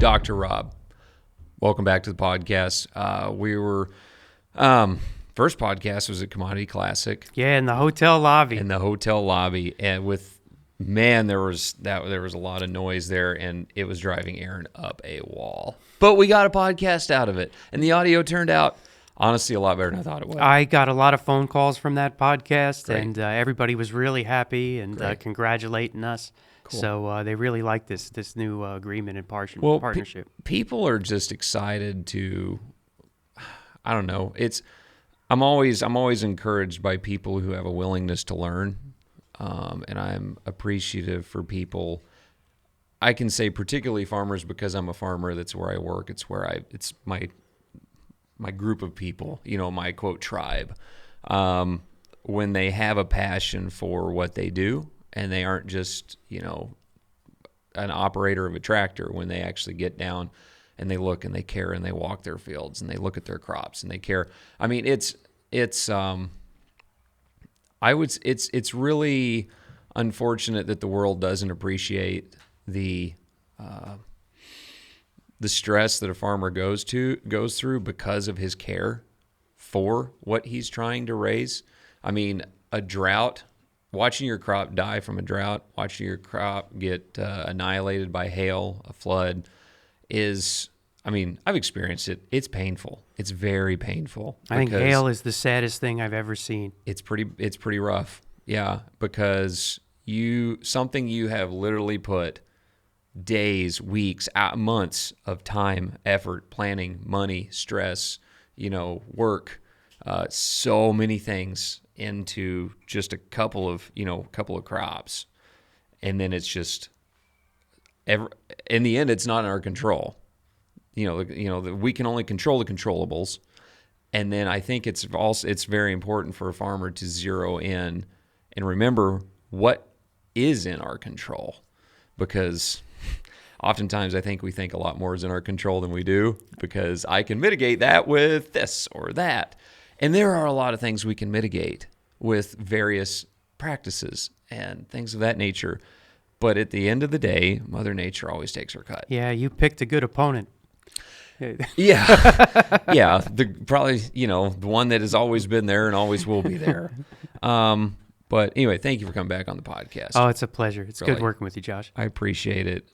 Dr. Rob. Welcome back to the podcast. First podcast was at Commodity Classic. Yeah, in the hotel lobby. And there was a lot of noise there, and it was driving Aaron up a wall. But we got a podcast out of it, and the audio turned out, honestly, a lot better than I thought it would. I got a lot of phone calls from that podcast, Great. and everybody was really happy and congratulating us. Cool. So they really like this new agreement and partnership. People are just excited to, I don't know. I'm always encouraged by people who have a willingness to learn, and I'm appreciative for people. I can say particularly farmers because I'm a farmer. That's where I work. It's my group of people. My quote tribe. When they have a passion for what they do, and they aren't just an operator of a tractor. When they actually get down and they look and they care and they walk their fields and they look at their crops and they care. I mean, it's really unfortunate that the world doesn't appreciate the stress that a farmer goes through because of his care for what he's trying to raise. I mean, a drought, watching your crop die from a drought, watching your crop get annihilated by hail, a flood I've experienced it. It's painful. It's very painful. I think hail is the saddest thing I've ever seen. It's pretty rough. Yeah, because something you have literally put days, weeks, months of time, effort, planning, money, stress, work, so many things into just a couple of crops. And then it's just in the end, it's not in our control. We can only control the controllables. And then I think it's very important for a farmer to zero in and remember what is in our control, because oftentimes I think we think a lot more is in our control than we do, because I can mitigate that with this or that. And there are a lot of things we can mitigate with various practices and things of that nature. But at the end of the day, Mother Nature always takes her cut. Yeah, you picked a good opponent. Yeah. Probably, the one that has always been there and always will be there. But anyway, thank you for coming back on the podcast. Oh, it's a pleasure. It's really good working with you, Josh. I appreciate it.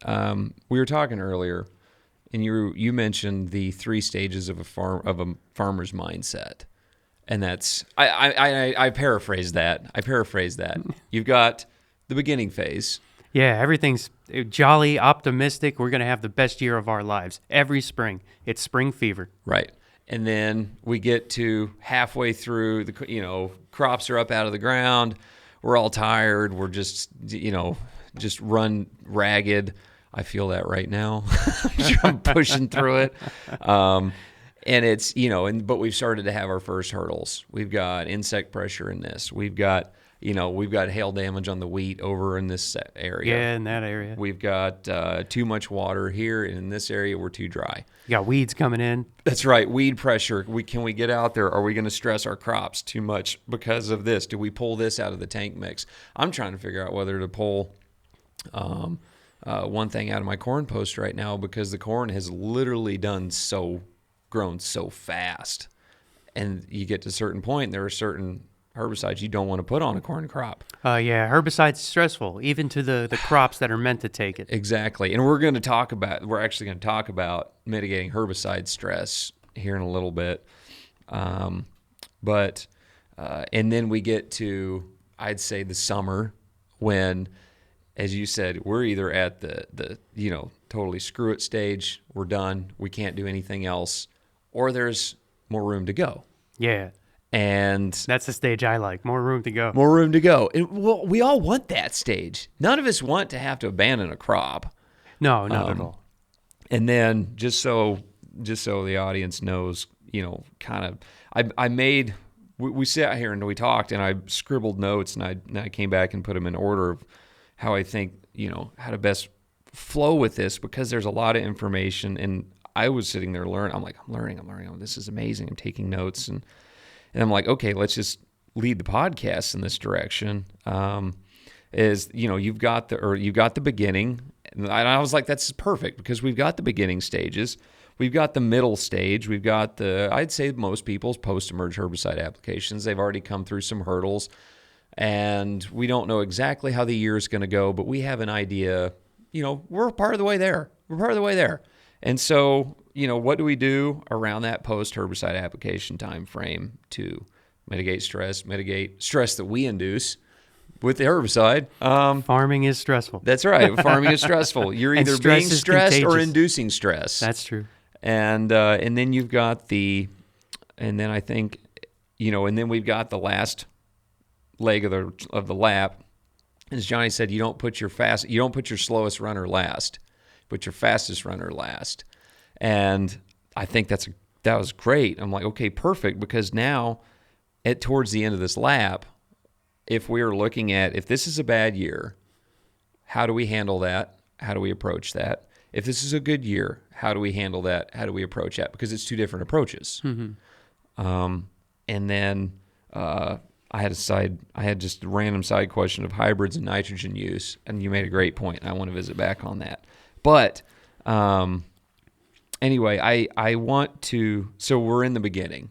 We were talking earlier, and you mentioned the 3 stages of a farmer's mindset. And that's, I paraphrase that. You've got the beginning phase. Yeah, everything's jolly, optimistic. We're going to have the best year of our lives every spring. It's spring fever. Right. And then we get to halfway through, crops are up out of the ground. We're all tired. We're just run ragged. I feel that right now. I'm pushing through it. And it's, but we've started to have our first hurdles. We've got insect pressure in this. We've got hail damage on the wheat over in this area. Yeah, in that area. We've got too much water here, and in this area we're too dry. You got weeds coming in. That's right, weed pressure. Can we get out there? Are we going to stress our crops too much because of this? Do we pull this out of the tank mix? I'm trying to figure out whether to pull one thing out of my corn post right now, because the corn has literally grown so fast. And you get to a certain point, there are certain herbicides you don't want to put on a corn crop. Yeah, herbicides stressful, even to the crops that are meant to take it. Exactly. And we're actually going to talk about mitigating herbicide stress here in a little bit. And then we get to, I'd say, the summer, when, as you said, we're either at the totally screw it stage, we're done, we can't do anything else, or there's more room to go. Yeah. And that's the stage I like. More room to go. More room to go. And, well, we all want that stage. None of us want to have to abandon a crop. No, not at all. And then just so the audience knows, kind of, we sat here and we talked, and I scribbled notes, and I came back and put them in order of how I think, how to best flow with this, because there's a lot of information, and I was sitting there learning. I'm learning. Oh, this is amazing. I'm taking notes, and I'm like, okay, let's just lead the podcast in this direction. You've got the beginning, And I was like, that's perfect because we've got the beginning stages. We've got the middle stage. We've got I'd say most people's post-emerge herbicide applications. They've already come through some hurdles, and we don't know exactly how the year is going to go, but we have an idea. We're part of the way there. And so, what do we do around that post-herbicide application time frame to mitigate stress that we induce with the herbicide? Farming is stressful. That's right. Farming is stressful. You're either being stressed or inducing stress. That's true. And then you've got and then I think, and then we've got the last leg of the lap. As Johnny said, you don't put your slowest runner last, put your fastest runner last. And I think that was great. I'm like, okay, perfect, because now towards the end of this lap, if we're looking at if this is a bad year, how do we handle that? How do we approach that? If this is a good year, how do we handle that? How do we approach that? Because it's two different approaches. And then I had just a random side question of hybrids and nitrogen use, and you made a great point, and I want to visit back on that. But anyway, I want to. So we're in the beginning.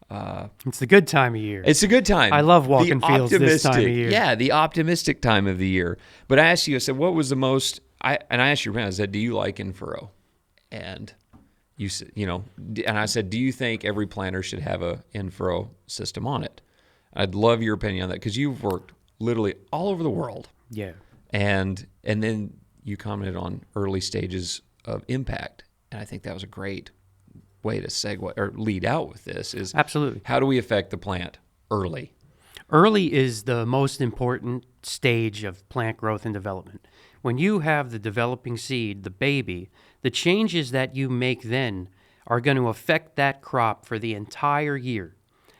It's a good time of year. It's a good time. I love walking fields this time of year. Yeah, the optimistic time of the year. But I asked you, I said, what was the most? I asked your friend, I said, do you like in-furrow? And you said, and I said, do you think every planter should have a in-furrow system on it? I'd love your opinion on that because you've worked literally all over the world. Yeah. And then you commented on early stages of impact, and I think that was a great way to segue or lead out with this. Is absolutely how do we affect the plant early? Early is the most important stage of plant growth and development. When you have the developing seed, the baby, the changes that you make then are going to affect that crop for the entire year.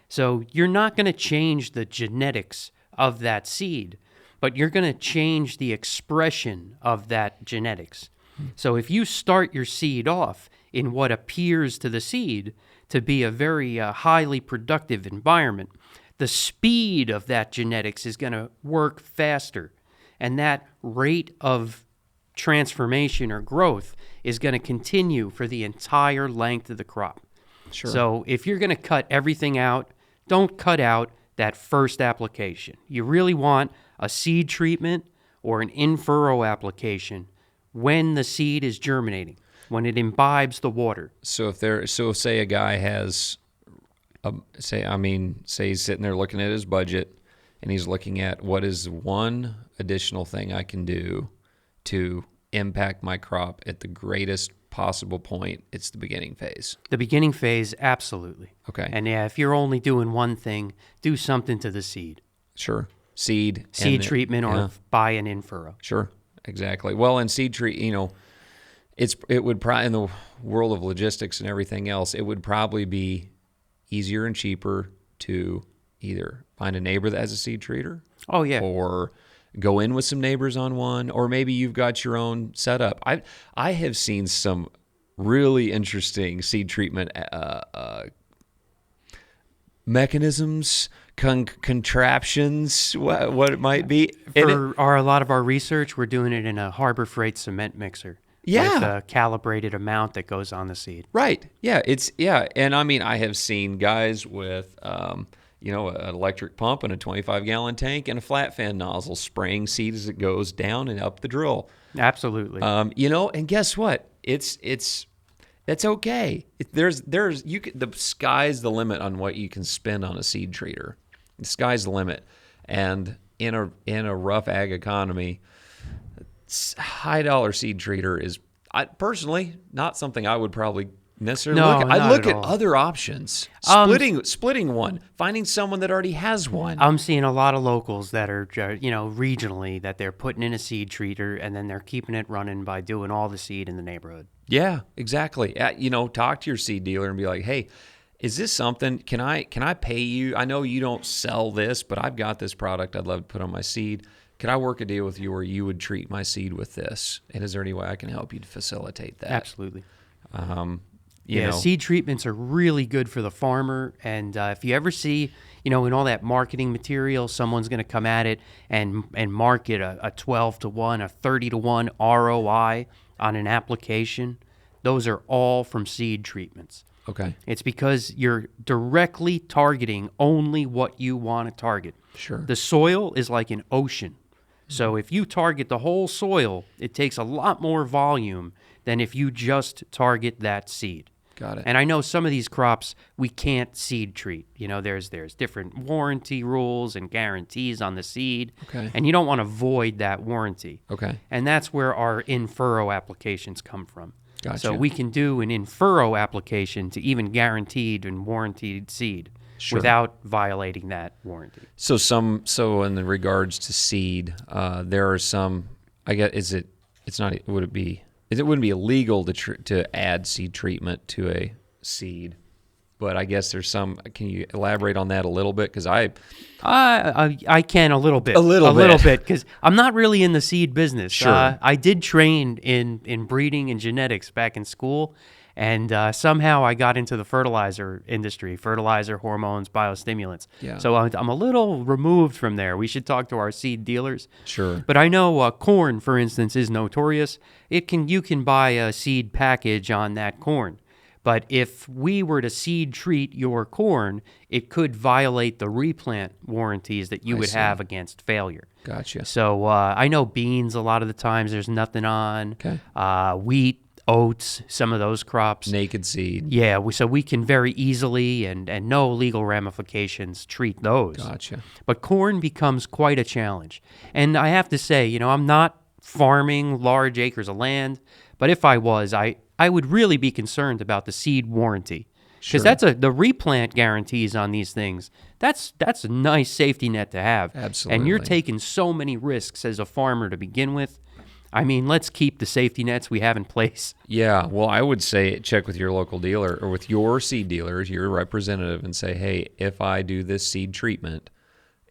So you're not going to change the genetics of that seed, but you're going to change the expression of that genetics. So if you start your seed off in what appears to the seed to be a very highly productive environment, the speed of that genetics is going to work faster. And that rate of transformation or growth is going to continue for the entire length of the crop. Sure. So if you're going to cut everything out, don't cut out that first application. You really want a seed treatment or an in-furrow application when the seed is germinating, when it imbibes the water. So say a guy has, say he's sitting there looking at his budget, and he's looking at what is one additional thing I can do to impact my crop at the greatest possible point. It's the beginning phase. The beginning phase, absolutely. Okay. And yeah, if you're only doing one thing, do something to the seed. Sure. Seed treatment or buy an in-furrow. Sure. Exactly. Well, in seed treat, it would probably, in the world of logistics and everything else, it would probably be easier and cheaper to either find a neighbor that has a seed treater. Oh, yeah. Or go in with some neighbors on one, or maybe you've got your own setup. I have seen some really interesting seed treatment mechanisms, contraptions, what it might be. For a lot of our research, we're doing it in a Harbor Freight cement mixer. Yeah. With a calibrated amount that goes on the seed. Right. Yeah. And I mean, I have seen guys with, an electric pump and a 25-gallon tank and a flat fan nozzle spraying seed as it goes down and up the drill. Absolutely. And guess what? That's okay. The sky's the limit on what you can spend on a seed treater. The sky's the limit. And in a rough ag economy, high dollar seed treater is personally not something I would probably necessarily look at. I'd look at other options. Splitting one, finding someone that already has one. I'm seeing a lot of locals that are, regionally, that they're putting in a seed treater and then they're keeping it running by doing all the seed in the neighborhood. Yeah, exactly. Talk to your seed dealer and be like, hey, is this something? Can I pay you? I know you don't sell this, but I've got this product I'd love to put on my seed. Could I work a deal with you where you would treat my seed with this? And is there any way I can help you to facilitate that? Absolutely. Seed treatments are really good for the farmer. And if you ever see, in all that marketing material, someone's going to come at it and market a 12 to 1, a 30 to 1 ROI on an application. Those are all from seed treatments. Okay. It's because you're directly targeting only what you want to target. Sure. The soil is like an ocean. So if you target the whole soil, it takes a lot more volume than if you just target that seed. Got it. And I know some of these crops we can't seed treat. There's different warranty rules and guarantees on the seed. Okay. And you don't want to void that warranty. Okay. And that's where our in-furrow applications come from. Gotcha. So we can do an in-furrow application to even guaranteed and warranted seed without violating that warranty. So in the regards to seed, there are some. I guess it wouldn't be illegal to add seed treatment to a seed, but I guess there's some. Can you elaborate on that a little bit? Because I can a little bit. A little bit, because I'm not really in the seed business. Sure. I did train in breeding and genetics back in school, and somehow I got into the fertilizer industry, fertilizer, hormones, biostimulants. Yeah. So I'm a little removed from there. We should talk to our seed dealers. Sure. But I know corn, for instance, is notorious. You can buy a seed package on that corn. But if we were to seed treat your corn, it could violate the replant warranties that you would have against failure. Gotcha. So I know beans, a lot of the times there's nothing on. Okay. Wheat, oats, some of those crops. Naked seed. Yeah, so we can very easily and no legal ramifications treat those. Gotcha. But corn becomes quite a challenge. And I have to say, I'm not farming large acres of land, but if I was, I would really be concerned about the seed warranty. Because the replant guarantees on these things. That's a nice safety net to have. Absolutely. And you're taking so many risks as a farmer to begin with. I mean, let's keep the safety nets we have in place. Yeah, well, I would say check with your local dealer or with your seed dealers, your representative, and say, hey, if I do this seed treatment,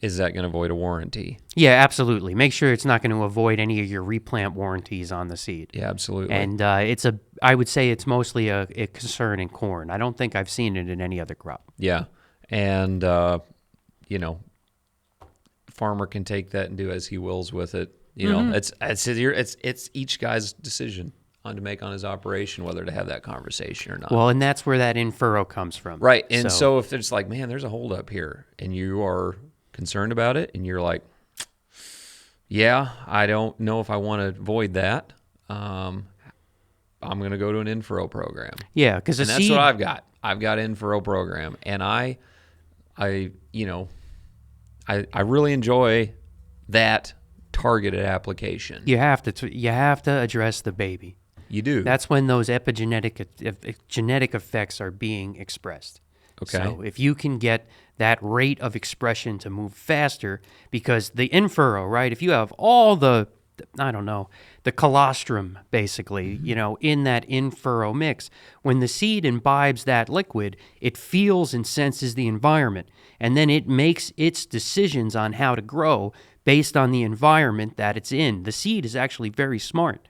is that going to void a warranty? Yeah, absolutely. Make sure it's not going to avoid any of your replant warranties on the seed. Yeah, absolutely. And I would say it's mostly a concern in corn. I don't think I've seen it in any other crop. Yeah, and farmer can take that and do as he wills with it. It's each guy's decision to make on his operation whether to have that conversation or not. Well, and that's where that in-furrow comes from. Right, and so if it's like, man, there's a holdup here, and you are concerned about it, and you're like, yeah, I don't know if I want to avoid that. I'm going to go to an in-furrow program. Yeah, because that's what I've got. I've got an in-furrow program, and I really enjoy that targeted application. You have to address the baby. You do. That's when those genetic effects are being expressed. Okay. So if you can get that rate of expression to move faster, because the in-furrow, right? If you have all the colostrum, basically, in that in-furrow mix, when the seed imbibes that liquid, it feels and senses the environment, and then it makes its decisions on how to grow based on the environment that it's in. The seed is actually very smart.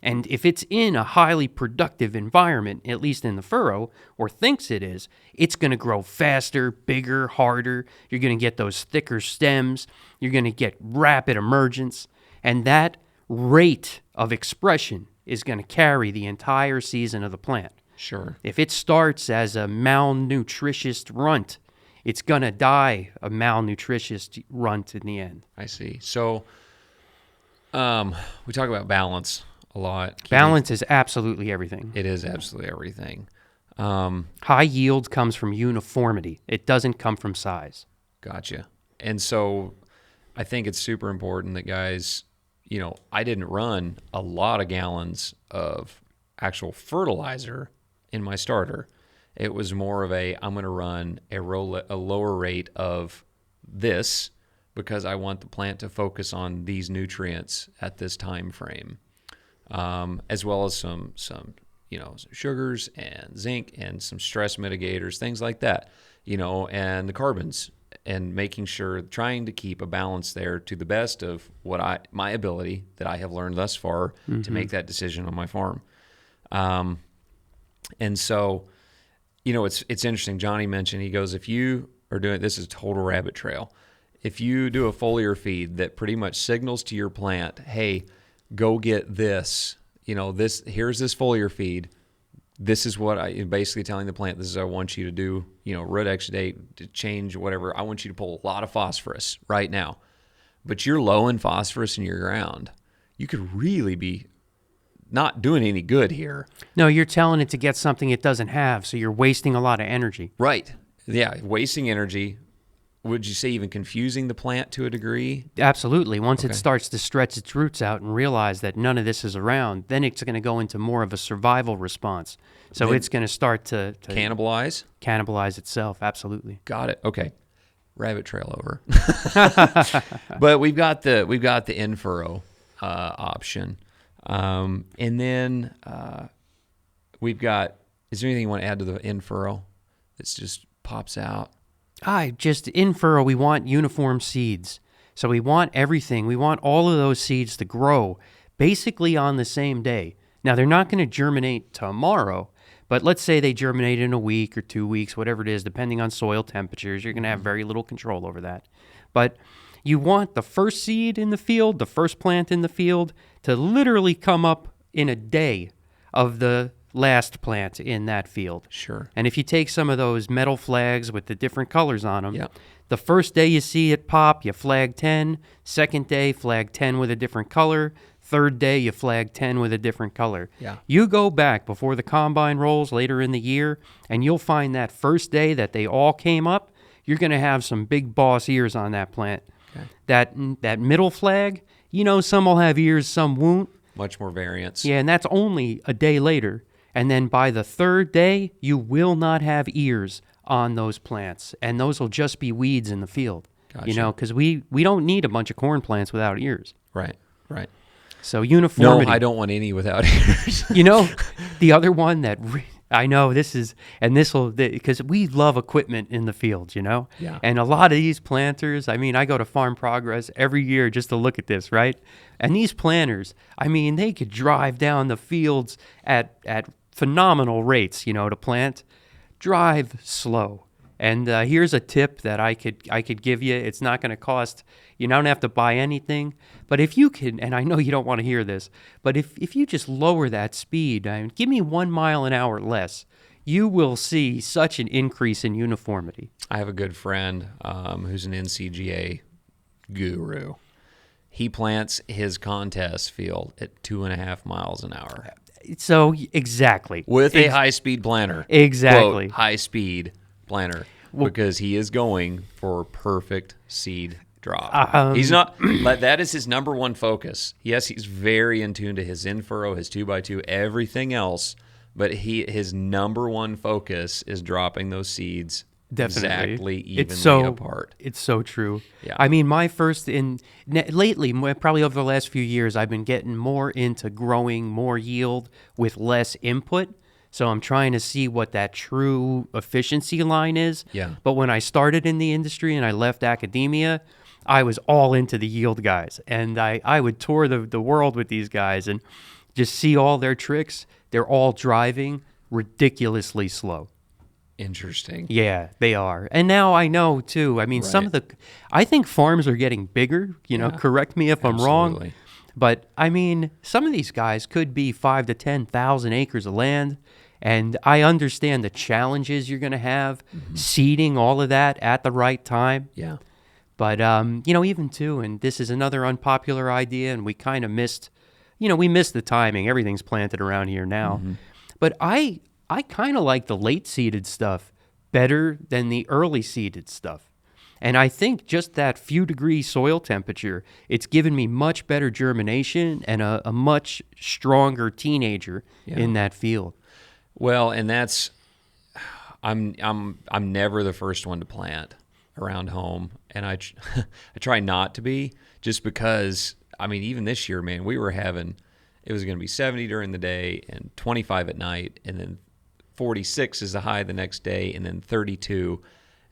And if it's in a highly productive environment, at least in the furrow, or thinks it is, it's going to grow faster, bigger, harder. You're going to get those thicker stems. You're going to get rapid emergence. And that rate of expression is going to carry the entire season of the plant. Sure. If it starts as a malnutritious runt, it's going to die a malnutritious runt in the end. I see. So we talk about balance a lot. Balance is absolutely everything. It is absolutely everything. High yield comes from uniformity. It doesn't come from size. Gotcha. And so I think it's super important that guys, I didn't run a lot of gallons of actual fertilizer in my starter. It was more of I'm going to run a lower rate of this because I want the plant to focus on these nutrients at this time frame. As well as some sugars and zinc and some stress mitigators, things like that, and the carbons, and making sure, trying to keep a balance there to the best of my ability that I have learned thus far to make that decision on my farm. And so, it's interesting. Johnny mentioned, he goes, if you are doing, this is total rabbit trail. If you do a foliar feed that pretty much signals to your plant, hey, go get this, here's this foliar feed. This is what basically telling the plant, this is what I want you to do, root exudate, to change whatever. I want you to pull a lot of phosphorus right now. But you're low in phosphorus in your ground. You could really be not doing any good here. No, you're telling it to get something it doesn't have, so you're wasting a lot of energy. Right. Yeah, wasting energy. Would you say even confusing the plant to a degree? Absolutely. Once it starts to stretch its roots out and realize that none of this is around, then it's going to go into more of a survival response. So then it's going to start to cannibalize itself. Absolutely. Got it. Okay. Rabbit trail over. But we've got the in-furrow option. And then we've got, is there anything you want to add to the in-furrow that just pops out? Just in-furrow, we want uniform seeds. So we want everything. We want all of those seeds to grow basically on the same day. Now, they're not going to germinate tomorrow, but let's say they germinate in a week or 2 weeks, whatever it is, depending on soil temperatures. You're going to have very little control over that. But you want the first seed in the field, the first plant in the field, to literally come up in a day of the last plant in that field. Sure. And if you take some of those metal flags with the different colors on them, yep. The first day you see it pop, you flag 10. Second day, flag 10 with a different color. Third day, you flag 10 with a different color. Yeah. You go back before the combine rolls later in the year, and you'll find that first day that they all came up, you're going to have some big boss ears on that plant. Okay. That middle flag, some will have ears, some won't. Much more variance. Yeah, and that's only a day later. And then by the third day, you will not have ears on those plants. And those will just be weeds in the field. Gotcha. Because we don't need a bunch of corn plants without ears. Right. So uniformity. No, I don't want any without ears. The other one that I know because we love equipment in the field, Yeah. And a lot of these planters, I go to Farm Progress every year just to look at this, right? And these planters, they could drive down the fields at phenomenal rates, to plant. Drive slow. And here's a tip that I could give you. It's not going to cost, you don't have to buy anything. But if you can, and I know you don't want to hear this, but if you just lower that speed, give me 1 mile an hour less, you will see such an increase in uniformity. I have a good friend who's an NCGA guru. He plants his contest field at 2.5 miles an hour. So, exactly. With a high-speed planter. Exactly. Quote, high-speed planter. Because he is going for perfect seed drop. He's not, that is his number one focus. Yes, he's very in tune to his in-furrow, his 2x2, everything else. But his number one focus is dropping those seeds exactly evenly apart. It's so true. Yeah. Lately, probably over the last few years, I've been getting more into growing more yield with less input. So I'm trying to see what that true efficiency line is. Yeah. But when I started in the industry and I left academia, I was all into the yield guys. And I would tour the world with these guys and just see all their tricks. They're all driving ridiculously slow. Interesting. Yeah, they are. And now I know, too. I think farms are getting bigger. Correct me if I'm wrong. But, some of these guys could be 5,000 to 10,000 acres of land. And I understand the challenges you're going to have, seeding all of that at the right time. Yeah. But, even too, and this is another unpopular idea, and we kind of missed the timing. Everything's planted around here now. Mm-hmm. But I kind of like the late seeded stuff better than the early seeded stuff. And I think just that few degree soil temperature, it's given me much better germination and a much stronger teenager in that field. Well, and that's I'm never the first one to plant around home, and I try not to be, just because even this year, man, it was going to be 70 during the day and 25 at night, and then 46 is the high the next day, and then 32.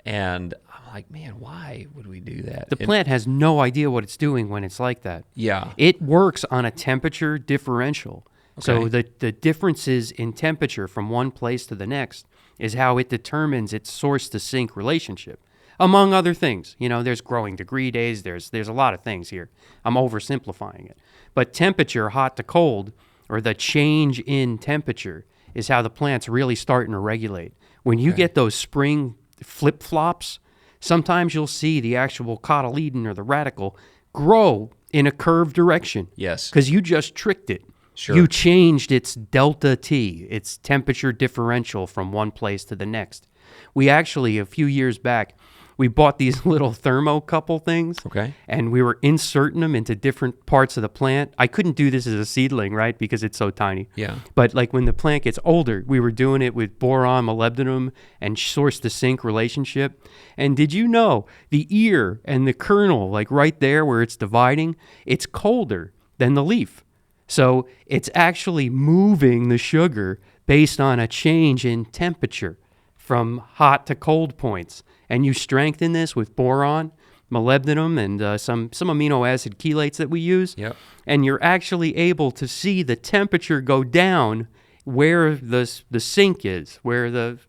And I'm like, man, why would we do that? The plant has no idea what it's doing when it's like that. Yeah. It works on a temperature differential. Okay. So the differences in temperature from one place to the next is how it determines its source to sink relationship. among other things. You know, there's growing degree days. There's a lot of things here. I'm oversimplifying it. But temperature, hot to cold, or the change in temperature is how the plant's really starting to regulate. When you get those spring flip-flops, sometimes you'll see the actual cotyledon or the radicle grow in a curved direction. Yes. Because you just tricked it. Sure. You changed its delta T, its temperature differential from one place to the next. We actually, a few years back, we bought these little thermocouple things. Okay. And we were inserting them into different parts of the plant. I couldn't do this as a seedling, right? Because it's so tiny. Yeah. But like when the plant gets older, we were doing it with boron, molybdenum, and source to sink relationship. And did you know the ear and the kernel, like right there where it's dividing, it's colder than the leaf. So it's actually moving the sugar based on a change in temperature from hot to cold points. And you strengthen this with boron, molybdenum, and some amino acid chelates that we use. Yep. And you're actually able to see the temperature go down where the sink is, where the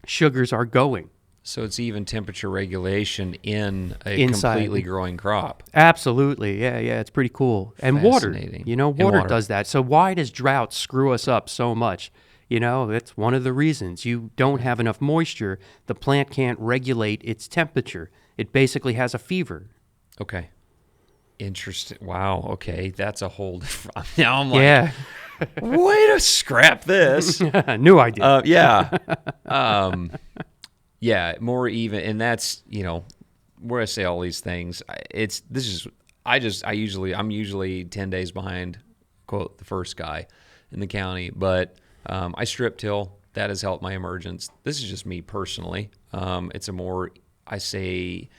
sugars are going. So it's even temperature regulation in a Inside. completely growing crop. Absolutely. Yeah, it's pretty cool. And water. Fascinating. You know, And water water. does that. So why does drought screw us up so much? You know, that's one of the reasons. You don't have enough moisture. The plant can't regulate its temperature. It basically has a fever. Okay. Interesting. Wow. Okay. That's a whole different. Now I'm like, Yeah. way to scrap this. New idea. Yeah. Yeah. More even. And that's, you know, where I say all these things, I'm usually 10 days behind, quote, the first guy in the county, but I strip till. That has helped my emergence. This is just me personally. It's a more, I say,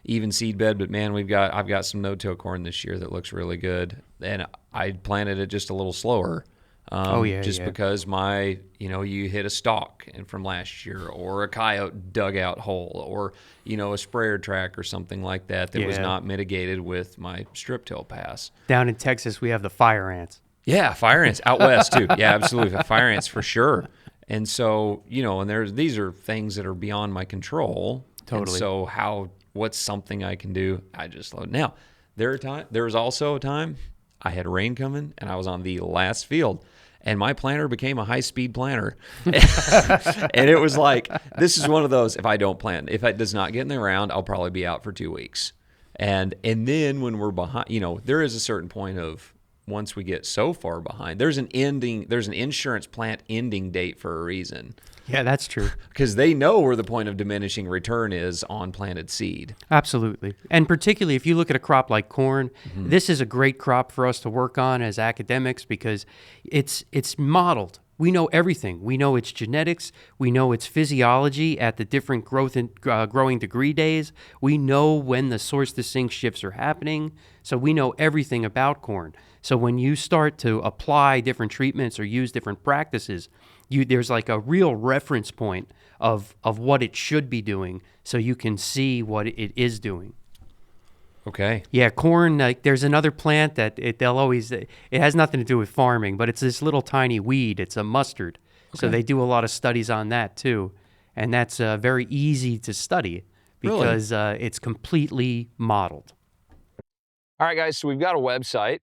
even seed bed, but man, I've got some no-till corn this year that looks really good, and I planted it just a little slower. Because you hit a stalk from last year, or a coyote dug out hole, or a sprayer track or something like that was not mitigated with my strip till pass. Down in Texas, we have the fire ants. Yeah, fire ants out west too. Yeah, absolutely, fire ants for sure. And so these are things that are beyond my control. Totally. And so what's something I can do? I just load. Now, there was also a time I had rain coming and I was on the last field. And my planter became a high-speed planter. And it was like, this is one of those, if I don't plant, if it does not get in the ground, I'll probably be out for 2 weeks. And then when we're behind, there is a certain point of, once we get so far behind, there's an insurance plant ending date for a reason. Yeah, that's true. Because they know where the point of diminishing return is on planted seed. Absolutely. And particularly if you look at a crop like corn, this is a great crop for us to work on as academics because it's modeled. We know everything. We know its genetics. We know its physiology at the different growing degree days. We know when the source to sink shifts are happening. So we know everything about corn. So when you start to apply different treatments or use different practices, there's like a real reference point of what it should be doing so you can see what it is doing. Okay. Yeah, corn, there's another plant that it has nothing to do with farming, but it's this little tiny weed. It's a mustard. Okay. So they do a lot of studies on that too. And that's very easy to study because it's completely modeled. All right, guys, so we've got a website,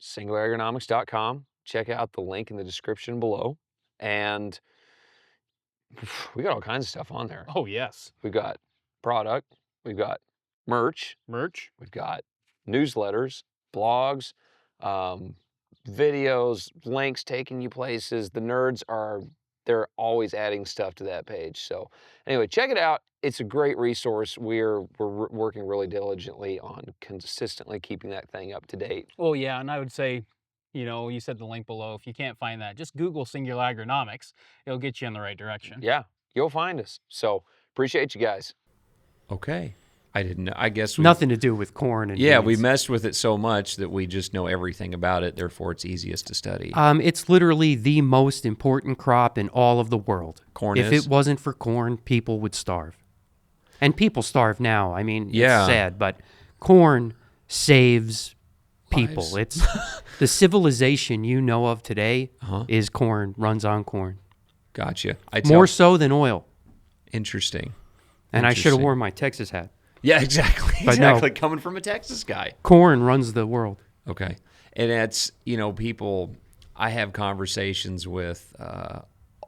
singularagronomics.com. Check out the link in the description below. And we got all kinds of stuff on there. Oh, yes. We've got product. We've got merch. We've got newsletters, blogs, videos, links taking you places. The nerds they're always adding stuff to that page. So anyway, check it out. It's a great resource. We're working really diligently on consistently keeping that thing up to date. Well, yeah, and I would say, you said the link below. If you can't find that, just Google Singular Agronomics. It'll get you in the right direction. Yeah, you'll find us. So appreciate you guys. Okay. I didn't know. I guess nothing to do with corn and beans. We messed with it so much that we just know everything about it. Therefore, it's easiest to study. It's literally the most important crop in all of the world. Corn If it wasn't for corn, people would starve. And people starve now. I mean, it's sad, but corn saves people. Lives. It's the civilization you know of today is corn, runs on corn. Gotcha. More so than oil. Interesting. And I should have Interesting. worn my Texas hat. Yeah, exactly. But no. Exactly. Coming from a Texas guy. Corn runs the world. Okay. And it's, people, I have conversations with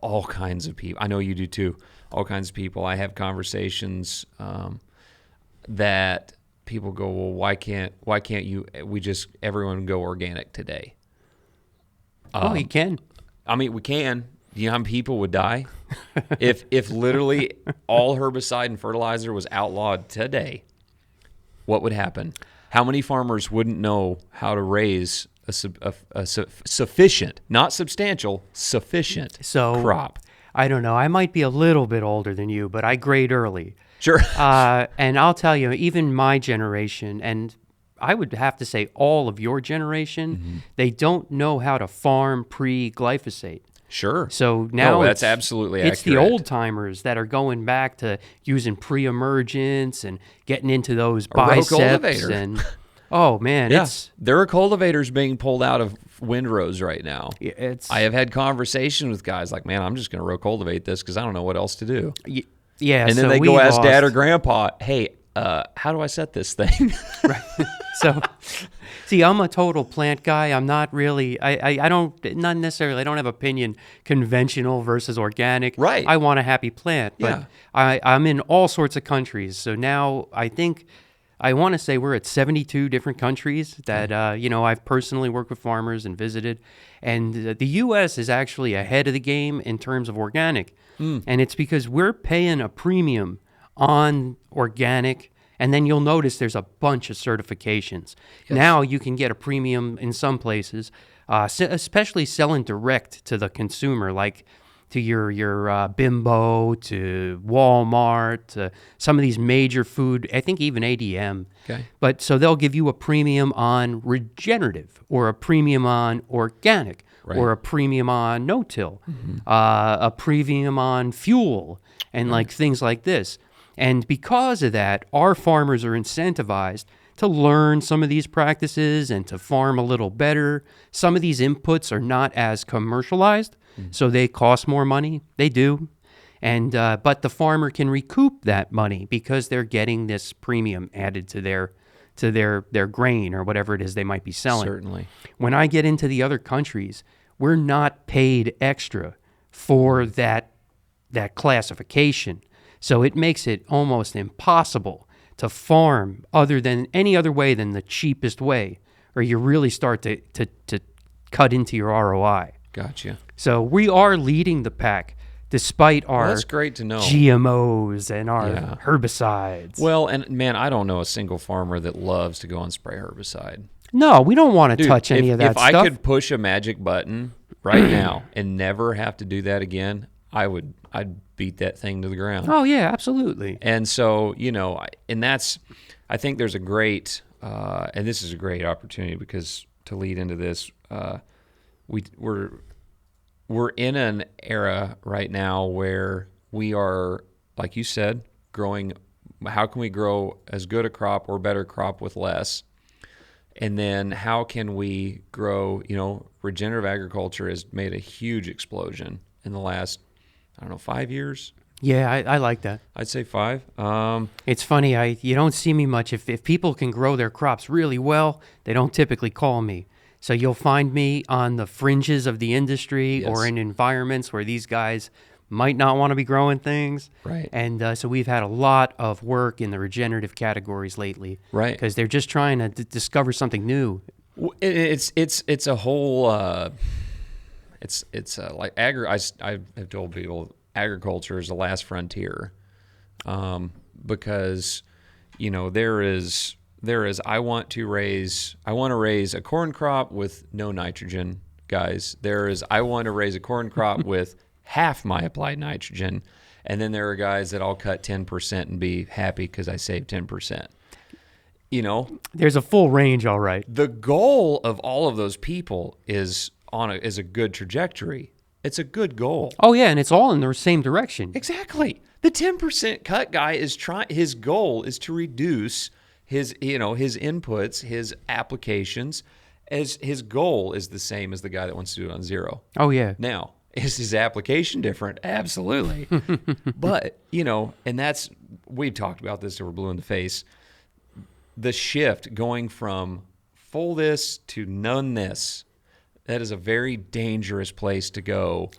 all kinds of people. I know you do too. All kinds of people. I have conversations that people go, well, why can't everyone go organic today? Oh, you can. I mean, we can. Do you know how many people would die? if literally all herbicide and fertilizer was outlawed today, what would happen? How many farmers wouldn't know how to raise a sufficient, not substantial, sufficient crop? I don't know. I might be a little bit older than you, but I grade early. Sure. And I'll tell you, even my generation, and I would have to say all of your generation, they don't know how to farm pre-glyphosate. Sure. So now that's absolutely accurate. It's the old timers that are going back to using pre-emergence and getting into those biceps cultivator. and oh man, there are cultivators being pulled out of windrows right now. I have had conversations with guys like, man, I'm just going to row cultivate this because I don't know what else to do. Yeah, and then they go ask dad or grandpa, hey, how do I set this thing? Right. So, see, I'm a total plant guy. I'm not really, I don't have opinion conventional versus organic. Right. I want a happy plant, but I'm in all sorts of countries. So now I want to say we're at 72 different countries that, I've personally worked with farmers and visited. And the U.S. is actually ahead of the game in terms of organic. And it's because we're paying a premium on organic. And then you'll notice there's a bunch of certifications. Yes. Now you can get a premium in some places, especially selling direct to the consumer, like to your Bimbo, to Walmart, to some of these major food, I think even ADM. Okay. But so they'll give you a premium on regenerative or a premium on organic or a premium on no-till, a premium on fuel and like things like this. And because of that, our farmers are incentivized to learn some of these practices and to farm a little better. Some of these inputs are not as commercialized, so they cost more money. They do. And but the farmer can recoup that money because they're getting this premium added to their grain or whatever it is they might be selling. Certainly. When I get into the other countries, we're not paid extra for that classification. So it makes it almost impossible to farm any other way than the cheapest way, or you really start to cut into your ROI. Gotcha. So we are leading the pack despite our that's great to know. GMOs and our herbicides. Well, and man, I don't know a single farmer that loves to go and spray herbicide. No, we don't want to touch any of that stuff. If I could push a magic button right now and never have to do that again, I'd beat that thing to the ground. Oh yeah, absolutely. And so, I think there's a great, and this is a great opportunity because to lead into this, we're in an era right now where we are, like you said, growing. How can we grow as good a crop or better crop with less? And then how can we grow, regenerative agriculture has made a huge explosion in the last, 5 years? Yeah, I like that. I'd say 5. It's funny, you don't see me much. If people can grow their crops really well, they don't typically call me. So you'll find me on the fringes of the industry or in environments where these guys might not want to be growing things. Right. And so we've had a lot of work in the regenerative categories lately. Right. Because they're just trying to discover something new. It's a whole, like I've told people agriculture is the last frontier, because, there is, I want to raise a corn crop with no nitrogen, guys. I want to raise a corn crop with half my applied nitrogen. And then there are guys that I'll cut 10% and be happy because I saved 10%. There's a full range, all right. The goal of all of those people is a good trajectory. It's a good goal. Oh yeah, and it's all in the same direction. Exactly. The 10% cut guy his goal is to reduce his inputs, his applications, as his goal is the same as the guy that wants to do it on zero. Oh yeah. Now, is his application different? Absolutely. But, and that's we've talked about this till we're blue in the face. The shift going from full this to none this, that is a very dangerous place to go.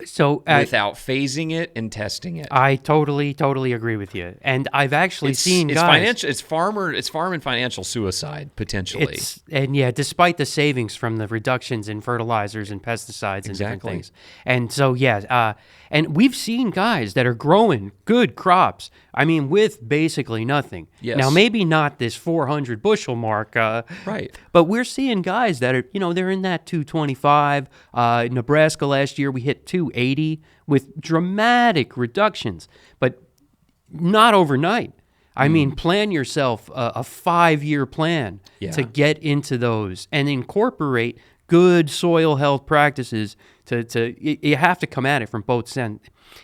So without phasing it and testing it. I totally agree with you. And I've actually seen it's guys... financial. It's farm and financial suicide, potentially. Despite the savings from the reductions in fertilizers and pesticides and different things. And so, and we've seen guys that are growing good crops, I mean, with basically nothing. Yes. Now, maybe not this 400 bushel mark. Right. But we're seeing guys that are, they're in that 225. Nebraska last year, we hit 280 with dramatic reductions, but not overnight. I mean, plan yourself a 5-year plan to get into those and incorporate good soil health practices. You have to come at it from both ends.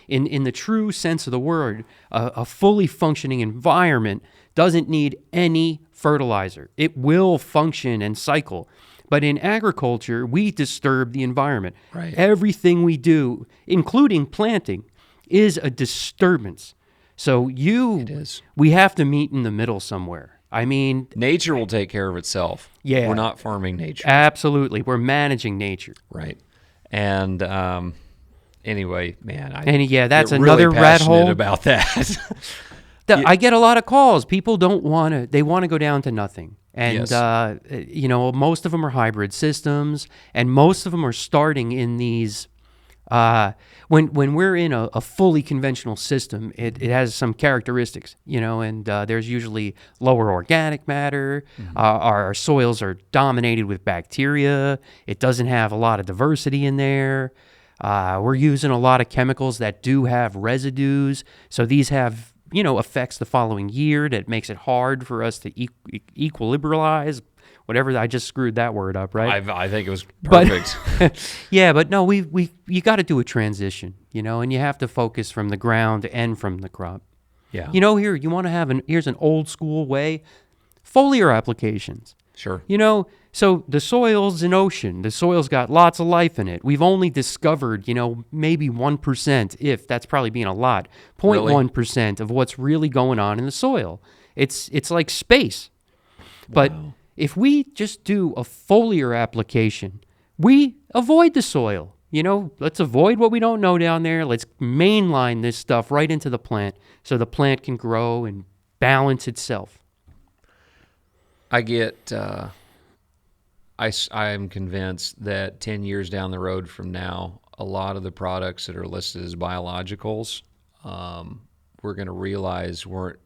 In the true sense of the word, a fully functioning environment doesn't need any fertilizer. It will function and cycle. But in agriculture, we disturb the environment. Right. Everything we do, including planting, is a disturbance. So we have to meet in the middle somewhere. I mean... Nature will take care of itself. Yeah. We're not farming nature. Absolutely. We're managing nature. Right. And anyway, man, that's get another really rat hole about that. I get a lot of calls. People they want to go down to nothing. And, most of them are hybrid systems, and most of them are starting in these, when we're in a fully conventional system, it has some characteristics, and there's usually lower organic matter. Mm-hmm. Our soils are dominated with bacteria. It doesn't have a lot of diversity in there. We're using a lot of chemicals that do have residues. So these have affects the following year that makes it hard for us to equilibralize, whatever. I just screwed that word up, right? I think it was perfect. But no, you got to do a transition, and you have to focus from the ground and from the crop. Yeah. Here, you want to here's an old school way, foliar applications. Sure. So the soil's an ocean. The soil's got lots of life in it. We've only discovered, maybe 1%, if that's probably being a lot, 0.1% of what's really going on in the soil. It's like space. But if we just do a foliar application, we avoid the soil. Let's avoid what we don't know down there. Let's mainline this stuff right into the plant so the plant can grow and balance itself. I'm convinced that 10 years down the road from now, a lot of the products that are listed as biologicals, we're going to realize weren't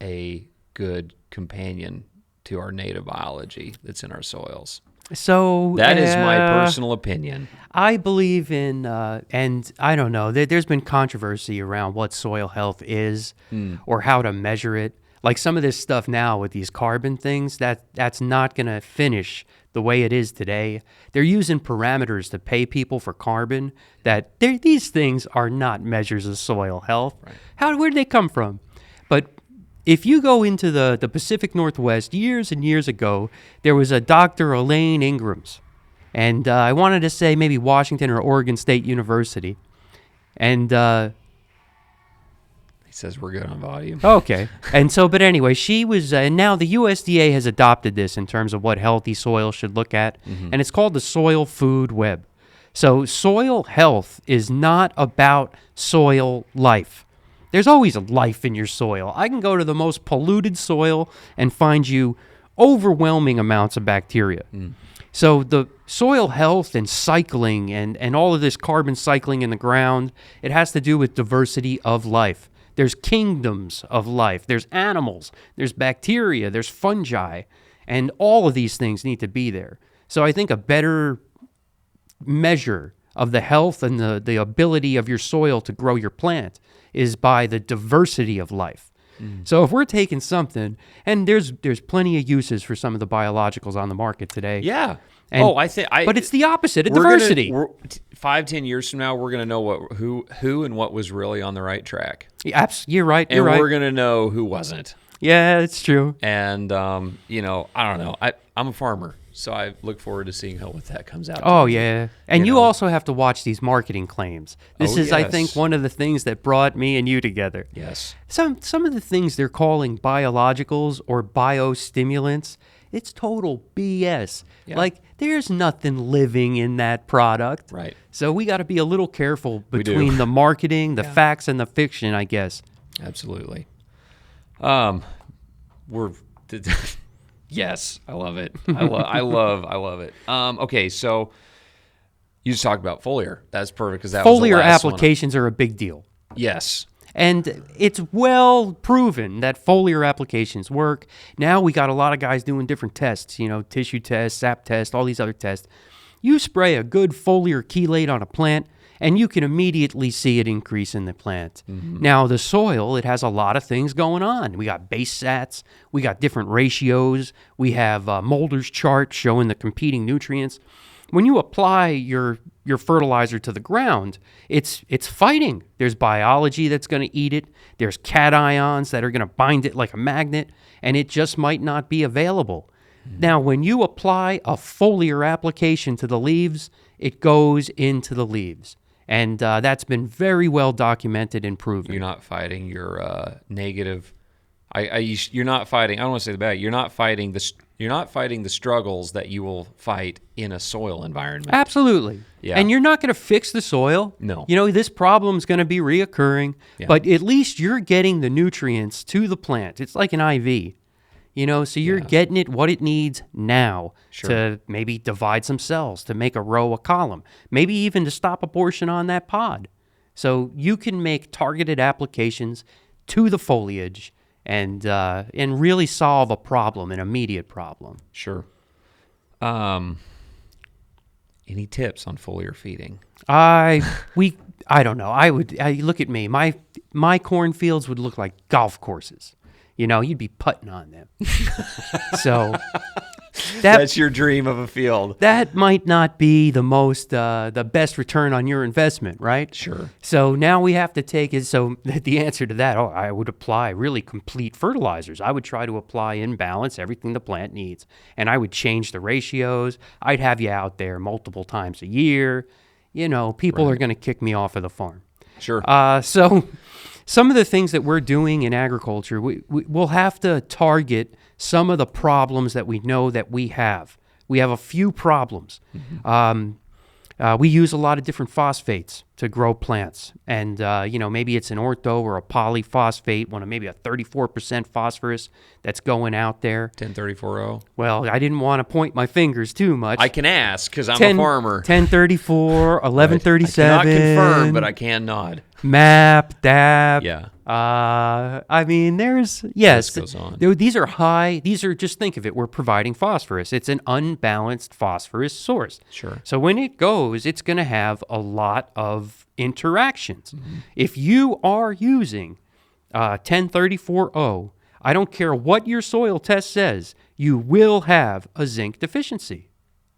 a good companion to our native biology that's in our soils. So that is my personal opinion. I believe in, and I don't know, there's been controversy around what soil health is or how to measure it. Like some of this stuff now with these carbon things, that's not going to finish the way it is today. They're using parameters to pay people for carbon these things are not measures of soil health. Right. Where did they come from? But if you go into the Pacific Northwest, years and years ago, there was a Dr. Elaine Ingrams. And I wanted to say maybe Washington or Oregon State University. And says we're good on volume. Okay. And so, but anyway, she was, and now the USDA has adopted this in terms of what healthy soil should look at, and it's called the Soil Food Web. So soil health is not about soil life. There's always life in your soil. I can go to the most polluted soil and find you overwhelming amounts of bacteria. So the soil health and cycling and all of this carbon cycling in the ground, it has to do with diversity of life. There's kingdoms of life. There's animals. There's bacteria. There's fungi. And all of these things need to be there. So I think a better measure of the health and the ability of your soil to grow your plant is by the diversity of life. So if we're taking something, and there's plenty of uses for some of the biologicals on the market today. Yeah. And, but it's the opposite of diversity. 5-10 years from now, we're going to know who and what was really on the right track. You're right. And we're going to know who wasn't. Yeah, it's true. And, I don't know. I'm a farmer, So I look forward to seeing what that comes out to Oh, be. yeah. And you know? also have to watch these marketing claims. This is, I think, yes. one of the things that brought me and you together. Yes. Some of the things they're calling biologicals or biostimulants, it's total BS. Yeah. Like, there's nothing living in that product. Right. So we got to be a little careful We do. between the marketing, the Yeah. facts, and the fiction, I guess. Absolutely. We're yes, I love it. I love it. Okay, so you just talked about foliar. That's perfect because that was the Foliar last one. applications are a big deal. Yes. And it's well proven that foliar applications work. Now we got a lot of guys doing different tests, tissue tests, sap tests, all these other tests. You spray a good foliar chelate on a plant, and you can immediately see it increase in the plant. Mm-hmm. Now, the soil, it has a lot of things going on. We got base sats, we got different ratios, we have Mulder's chart showing the competing nutrients. When you apply your fertilizer to the ground, it's fighting. There's biology that's going to eat it. There's cations that are going to bind it like a magnet, and it just might not be available. Now, when you apply a foliar application to the leaves, it goes into the leaves. And that's been very well documented and proven. You're not fighting your negative. You're not fighting. I don't want to say the bad. You're not fighting the struggles that you will fight in a soil environment. Absolutely. Yeah. And you're not going to fix the soil. No. This problem's going to be reoccurring, Yeah. but at least you're getting the nutrients to the plant. It's like an IV. So you're getting it what it needs now to maybe divide some cells, to make a row, a column, maybe even to stop abortion on that pod. So you can make targeted applications to the foliage and really solve a problem, an immediate problem. Sure. Any tips on foliar feeding? I don't know. I look at me. My cornfields would look like golf courses. You'd be putting on them. So That's your dream of a field. that might not be the best return on your investment, right? Sure. So now we have to take it. So the answer to that, I would apply really complete fertilizers. I would try to apply in balance everything the plant needs, and I would change the ratios. I'd have you out there multiple times a year. People are going to kick me off of the farm. Sure. So some of the things that we're doing in agriculture, we'll have to target some of the problems that we know that we have. We have a few problems. Mm-hmm. We use a lot of different phosphates to grow plants. And, maybe it's an ortho or a polyphosphate, maybe a 34% phosphorus that's going out there. 1034-0. Well, I didn't want to point my fingers too much. I can ask because I'm a farmer. 1034, 1137. I cannot confirm, but I can nod. MAP, DAP. Yeah. There's, yes. This goes on. These are high. These are, just think of it, we're providing phosphorus. It's an unbalanced phosphorus source. Sure. So when it goes, it's going to have a lot of interactions. Mm-hmm. If you are using 1034-0, I don't care what your soil test says, you will have a zinc deficiency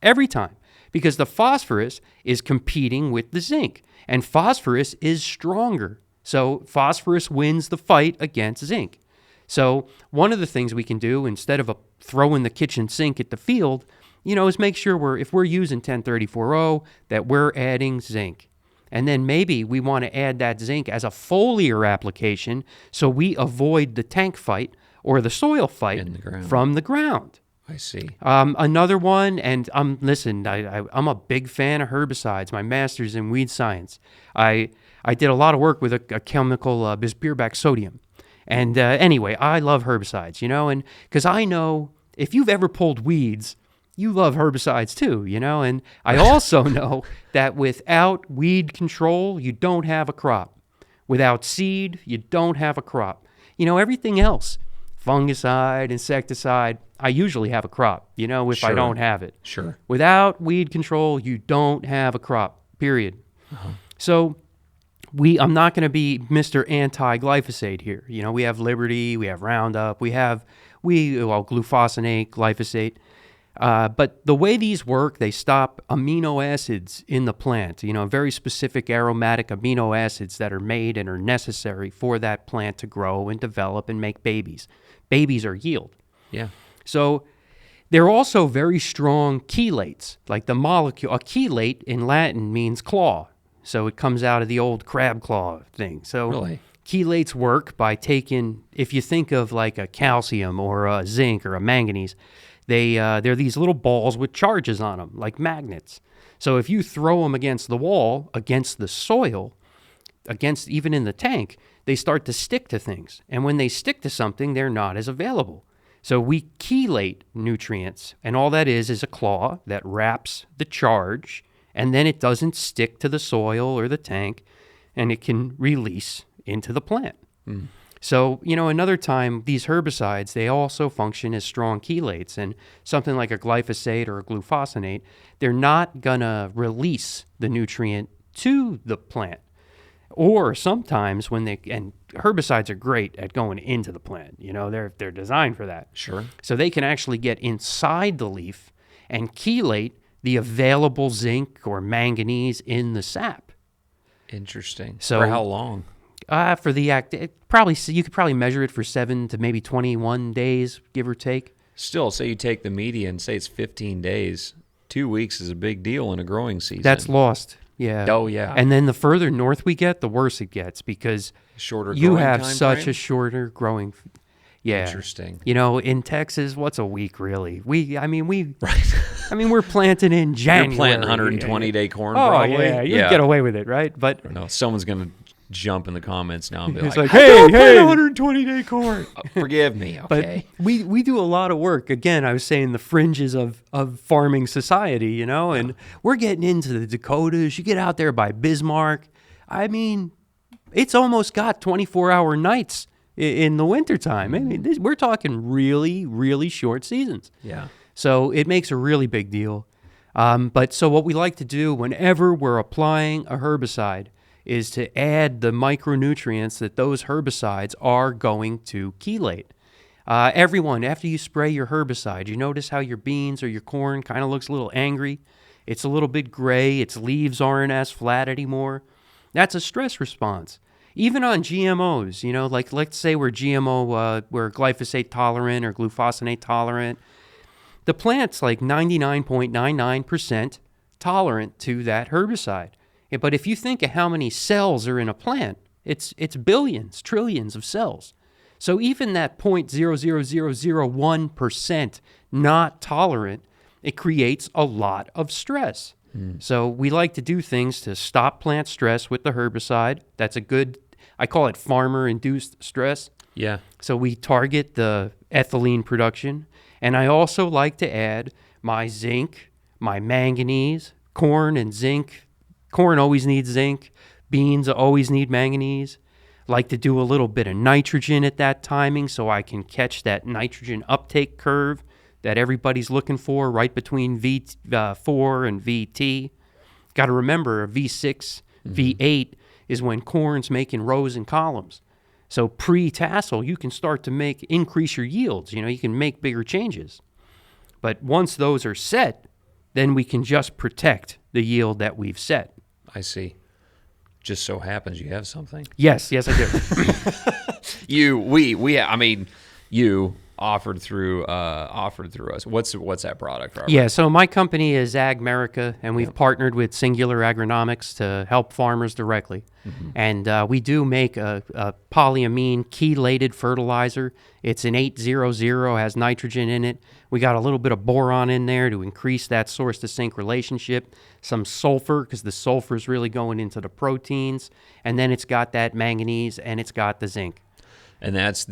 every time because the phosphorus is competing with the zinc. And phosphorus is stronger. So phosphorus wins the fight against zinc. So one of the things we can do instead of throwing the kitchen sink at the field, is make sure if we're using 1034-0, that we're adding zinc. And then maybe we want to add that zinc as a foliar application so we avoid the tank fight or the soil fight from the ground. I see. Another one, and listen, I'm a big fan of herbicides. My master's in weed science. I did a lot of work with a chemical, bisbeerback sodium. And anyway, I love herbicides, and because I know if you've ever pulled weeds, you love herbicides too, and I also know that without weed control, you don't have a crop. Without seed, you don't have a crop. Everything else, fungicide, insecticide, I usually have a crop, if I don't have it. Sure. Without weed control, you don't have a crop, period. Uh-huh. So I'm not going to be Mr. Anti-glyphosate here. We have Liberty, we have Roundup, we have glufosinate, glyphosate. But the way these work, they stop amino acids in the plant, very specific aromatic amino acids that are made and are necessary for that plant to grow and develop and make babies. Babies are yield. Yeah. So They're also very strong chelates, like the molecule. A chelate in Latin means claw, so it comes out of the old crab claw thing. So Really? chelates work by taking, if you think of like a calcium or a zinc or a manganese, they're these little balls with charges on them, like magnets. So if you throw them against the wall, against the soil, against even in the tank, they start to stick to things. And when they stick to something, they're not as available. So we chelate nutrients, and all that is a claw that wraps the charge, and then it doesn't stick to the soil or the tank, and it can release into the plant. So, another time, these herbicides, they also function as strong chelates, and something like a glyphosate or a glufosinate, they're not going to release the nutrient to the plant. Or sometimes and herbicides are great at going into the plant, they're designed for that. Sure. So they can actually get inside the leaf and chelate the available zinc or manganese in the sap. Interesting. So for how long? For the act, you could probably measure it for 7 to maybe 21 days, give or take. Still, say you take the median, say it's 15 days. 2 weeks is a big deal in a growing season. That's lost. Yeah. Oh, yeah. And then the further north we get, the worse it gets, because Shorter you growing have time such frame? a shorter growing. Yeah. Interesting. In Texas, what's a week really? Right. We're planting in January. You're planting 120-day corn, Oh, probably. yeah, you get away with it, right? But I don't know. Someone's going to jump in the comments now and be it's like, like, "Hey, hey. 120-day corn." Forgive me, okay. But we do a lot of work. Again, I was saying the fringes of farming society, and we're getting into the Dakotas. You get out there by Bismarck. It's almost got 24-hour nights in the wintertime. We're talking really, really short seasons. Yeah. So it makes a really big deal. But so what we like to do whenever we're applying a herbicide is to add the micronutrients that those herbicides are going to chelate. Everyone, after you spray your herbicide, you notice how your beans or your corn kind of looks a little angry. It's a little bit gray. Its leaves aren't as flat anymore. That's a stress response. Even on GMOs, like let's say we're we're glyphosate tolerant or glufosinate tolerant. The plant's like 99.99% tolerant to that herbicide. But if you think of how many cells are in a plant, it's billions, trillions of cells. So even that 0.00001% not tolerant, it creates a lot of stress. So we like to do things to stop plant stress with the herbicide. That's I call it farmer-induced stress. Yeah. So we target the ethylene production. And I also like to add my zinc, my manganese, corn and zinc. Corn always needs zinc. Beans always need manganese. Like to do a little bit of nitrogen at that timing so I can catch that nitrogen uptake curve that everybody's looking for right between V4 and VT. Got to remember, V6, V8 is when corn's making rows and columns. So pre-tassel, you can start to increase your yields. You can make bigger changes. But once those are set, then we can just protect the yield that we've set. I see. Just so happens you have something. Yes, I do. You offered through us. What's that product, Robert? Yeah, so my company is Agmerica, and we've partnered with Singular Agronomics to help farmers directly. And we do make a polyamine chelated fertilizer. It's an 800, has nitrogen in it. We got a little bit of boron in there to increase that source-to-sink relationship. Some sulfur, because the sulfur is really going into the proteins. And then it's got that manganese, and it's got the zinc. And that's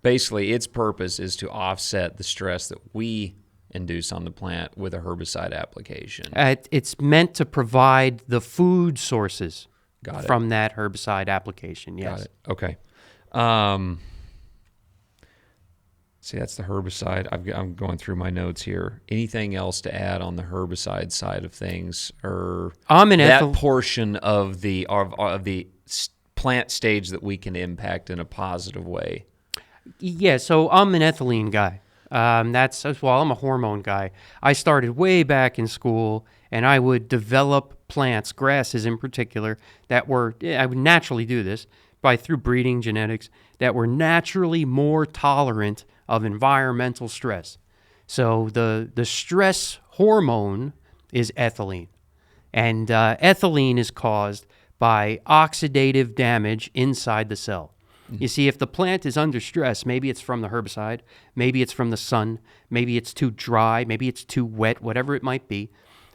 basically its purpose is to offset the stress that we induce on the plant with a herbicide application. It's meant to provide the food sources Got it. from that herbicide application, yes. Got it. Okay. See, that's the herbicide. I'm going through my notes here. Anything else to add on the herbicide side of things, or that portion of the plant stage that we can impact in a positive way? Yeah, so I'm an ethylene guy. I'm a hormone guy. I started way back in school, and I would develop plants, grasses in particular, I would naturally do this through breeding genetics, that were naturally more tolerant of environmental stress. So the stress hormone is ethylene. And ethylene is caused by oxidative damage inside the cell. You see, if the plant is under stress, maybe it's from the herbicide, maybe it's from the sun, maybe it's too dry, maybe it's too wet, whatever it might be,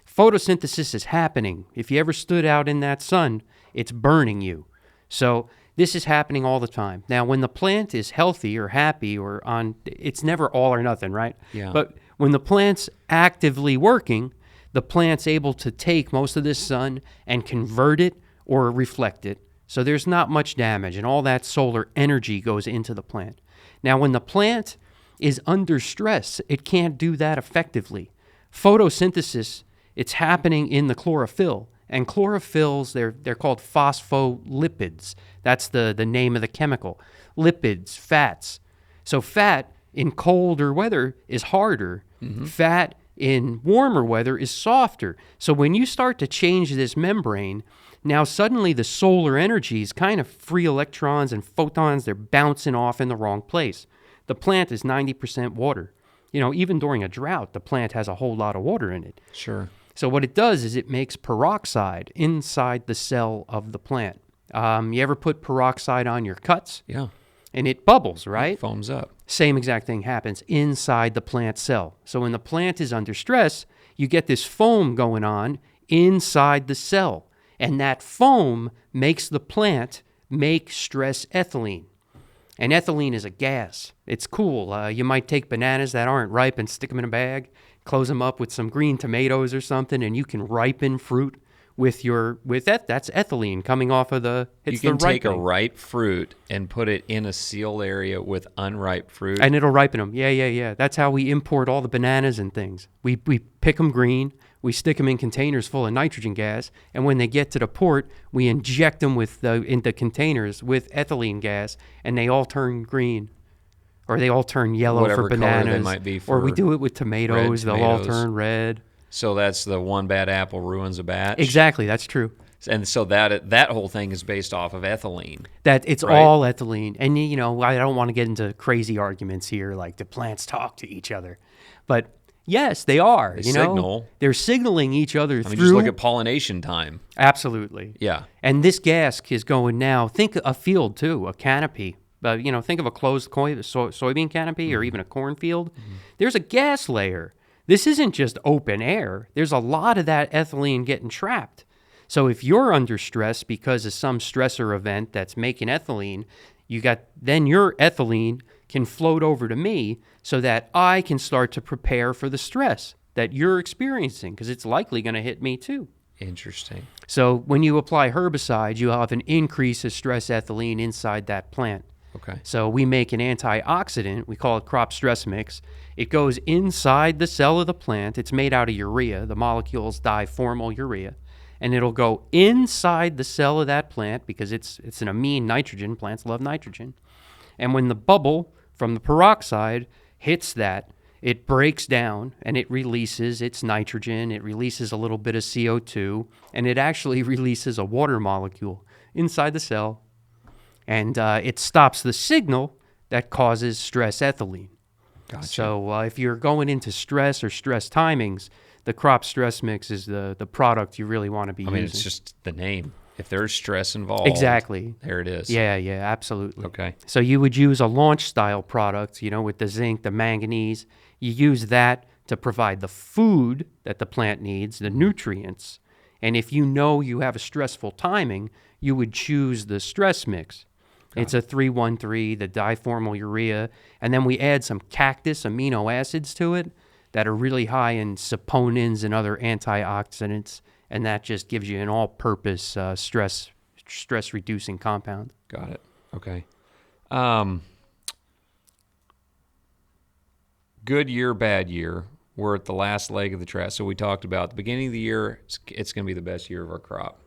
photosynthesis is happening. If you ever stood out in that sun, it's burning you. So this is happening all the time. Now, when the plant is healthy or happy or on, it's never all or nothing, right? Yeah. But when the plant's actively working, the plant's able to take most of this sun and convert it or reflect it. So there's not much damage, and all that solar energy goes into the plant. Now, when the plant is under stress, it can't do that effectively. Photosynthesis, it's happening in the chlorophyll, and chlorophylls, they're called phospholipids. That's the name of the chemical. Lipids, fats. So fat in colder weather is harder. Fat in warmer weather is softer. So when you start to change this membrane, now suddenly the solar energy is kind of free electrons and photons, they're bouncing off in the wrong place. The plant is 90% water. You know, even during a drought, the plant has a whole lot of water in it. Sure. So what it does is it makes peroxide inside the cell of the plant. You ever put peroxide on your cuts? Yeah. And it bubbles, right? It foams up. Same exact thing happens inside the plant cell. So when the plant is under stress, you get this foam going on inside the cell. And that foam makes the plant make stress ethylene. And ethylene is a gas. It's cool. You might take bananas that aren't ripe and stick them in a bag, close them up with some green tomatoes or something, and you can ripen fruit with that. That's ethylene coming off of the. You can take a ripe fruit and put it in a sealed area with unripe fruit, and it'll ripen them. Yeah. That's how we import all the bananas and things. We pick them green. We stick them in containers full of nitrogen gas, and when they get to the port, we inject them into containers with ethylene gas, and they all turn green, or they all turn yellow whatever for bananas. color they might be for or we do it with tomatoes. They'll all turn red. So that's the one bad apple ruins a batch? Exactly, that's true. And so that whole thing is based off of ethylene. That it's right? all ethylene. And, you know, I don't want to get into crazy arguments here, like the plants talk to each other. But yes, they are. They signal. Know? They're signaling each other through. Just look at pollination time. Absolutely. Yeah. And this gas is going now. Think a field, too, a canopy. You know, think of a closed soybean canopy or even a cornfield. There's a gas layer. This isn't just open air. There's a lot of that ethylene getting trapped. So if you're under stress because of some stressor event that's making ethylene, then your ethylene can float over to me so that I can start to prepare for the stress that you're experiencing, because it's likely going to hit me too. Interesting. So when you apply herbicide, you have an increase of stress ethylene inside that plant. Okay. So we make an antioxidant. We call it crop stress mix. It goes inside the cell of the plant. It's made out of urea. The molecule's diformal urea. And it'll go inside the cell of that plant because it's an amine nitrogen. Plants love nitrogen. And when the bubble from the peroxide hits that, it breaks down and it releases its nitrogen. It releases a little bit of CO2. And it actually releases a water molecule inside the cell. And it stops the signal that causes stress ethylene. Gotcha. So if you're going into stress or stress timings, the crop stress mix is the product you really want to be using. I mean, it's just the name. If there's stress involved, exactly. There it is. Yeah, absolutely. Okay. So you would use a launch style product, you know, with the zinc, the manganese. You use that to provide the food that the plant needs, the nutrients. And if you know you have a stressful timing, you would choose the stress mix. It's a 3-1-3, the diformal urea, and then we add some cactus amino acids to it that are really high in saponins and other antioxidants, and that just gives you an all-purpose stress-reducing compound. Got it. Okay. Good year, bad year. We're at the last leg of the track. So we talked about the beginning of the year, it's going to be the best year of our crop.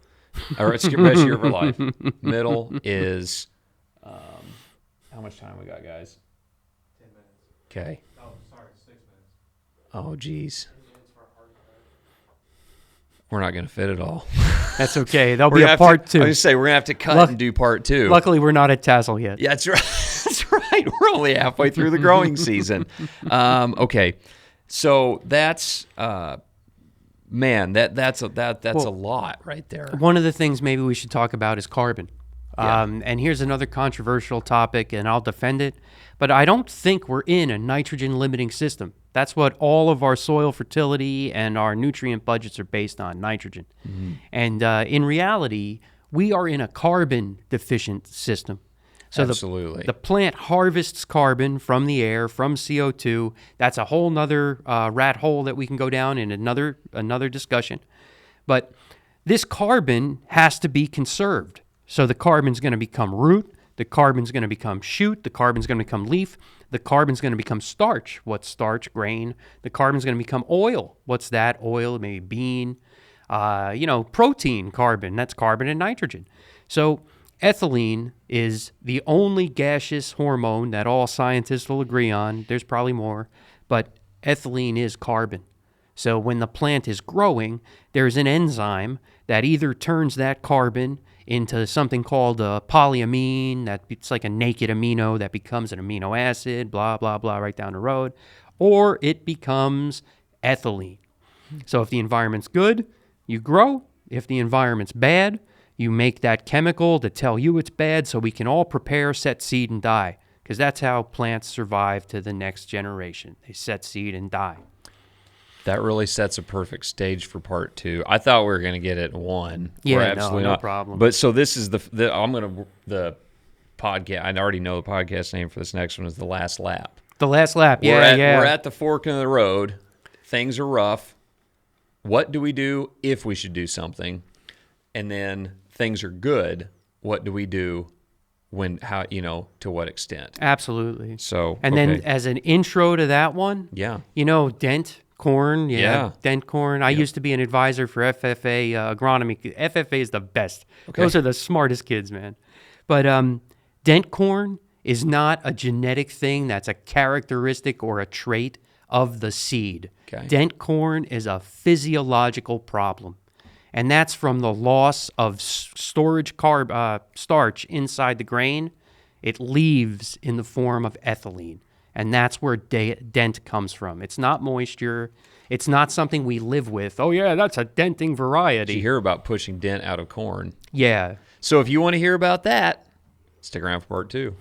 Or it's the best year of our life. Middle is... how much time we got, guys? 10 minutes. Okay. Oh, sorry, 6 minutes. Oh, geez. We're not going to fit it all. That's okay. There'll be a part two. I was going to say, we're going to have to cut and do part two. Luckily, we're not at Tassel yet. Yeah, that's right. That's That's right. We're only halfway through the growing season. Okay, so that's man, that's a lot right there. One of the things maybe we should talk about is carbon. Yeah. And here's another controversial topic, and I'll defend it. But I don't think we're in a nitrogen limiting system. That's what all of our soil fertility and our nutrient budgets are based on, nitrogen. And in reality, we are in a carbon deficient system. So Absolutely. the plant harvests carbon from the air, from CO2. That's a whole nother rat hole that we can go down in another discussion. But this carbon has to be conserved. So the carbon's going to become root, the carbon's going to become shoot, the carbon's going to become leaf, the carbon's going to become starch. What's starch? Grain. The carbon's going to become oil. What's that? Oil, maybe bean. Protein, carbon. That's carbon and nitrogen. So ethylene is the only gaseous hormone that all scientists will agree on. There's probably more, but ethylene is carbon. So when the plant is growing, there's an enzyme that either turns that carbon into something called a polyamine, that it's like a naked amino that becomes an amino acid, blah, blah, blah, right down the road, or it becomes ethylene. So if the environment's good, you grow. If the environment's bad, you make that chemical to tell you it's bad so we can all prepare, set seed, and die, because that's how plants survive to the next generation. They set seed and die. That really sets a perfect stage for part 2. I thought we were going to get it in one. Yeah, We're absolutely no not. problem. But so this is the podcast. I already know the podcast name for this next one is The Last Lap. The last lap, We're yeah. at the fork in the road. Things are rough. What do we do if we should do something? And then things are good. What do we do? To what extent? Absolutely. So, And then as an intro to that one, yeah. dent corn, Yeah. dent corn. I used to be an advisor for FFA agronomy. FFA is the best. Okay. Those are the smartest kids, man. But dent corn is not a genetic thing. That's a characteristic or a trait of the seed. Okay. Dent corn is a physiological problem. And that's from the loss of storage starch inside the grain. It leaves in the form of ethylene. And that's where dent comes from. It's not moisture. It's not something we live with. Oh, yeah, that's a denting variety. Did you hear about pushing dent out of corn? Yeah. So if you want to hear about that, stick around for part 2.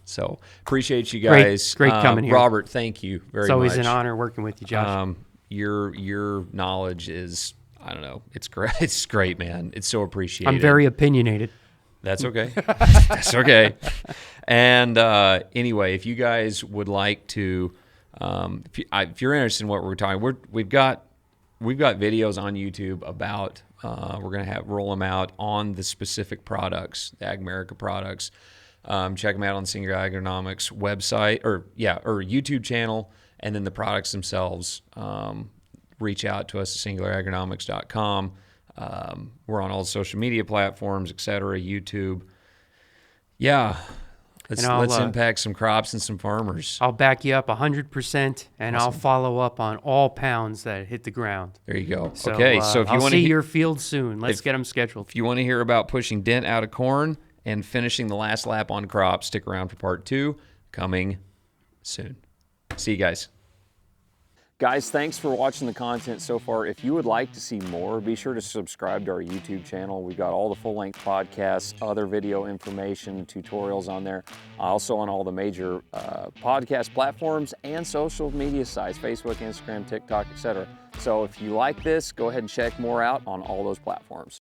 So appreciate you guys. Great coming here. Robert, thank you very much. It's always an honor working with you, Josh. Your knowledge is, I don't know, it's great. It's great, man. It's so appreciated. I'm very opinionated. That's okay. That's okay. And anyway, if you guys would like to, if you're interested in what we're talking, we've got videos on YouTube about. We're gonna roll them out on the specific products, the Ag America products. Check them out on Singular Agronomics website or YouTube channel, and then the products themselves. Reach out to us at singularagronomics.com. We're on all the social media platforms, etc. YouTube. Yeah, let's impact some crops and some farmers. I'll back you up 100%, and I'll follow up on all pounds that hit the ground. There you go. So, okay, so if you I'll want see to your field soon. Let's get them scheduled. If you want to hear about pushing dent out of corn and finishing the last lap on crops, stick around for part 2, coming soon. See you guys. Guys, thanks for watching the content so far. If you would like to see more, be sure to subscribe to our YouTube channel. We've got all the full-length podcasts, other video information, tutorials on there. Also on all the major podcast platforms and social media sites, Facebook, Instagram, TikTok, etc. So if you like this, go ahead and check more out on all those platforms.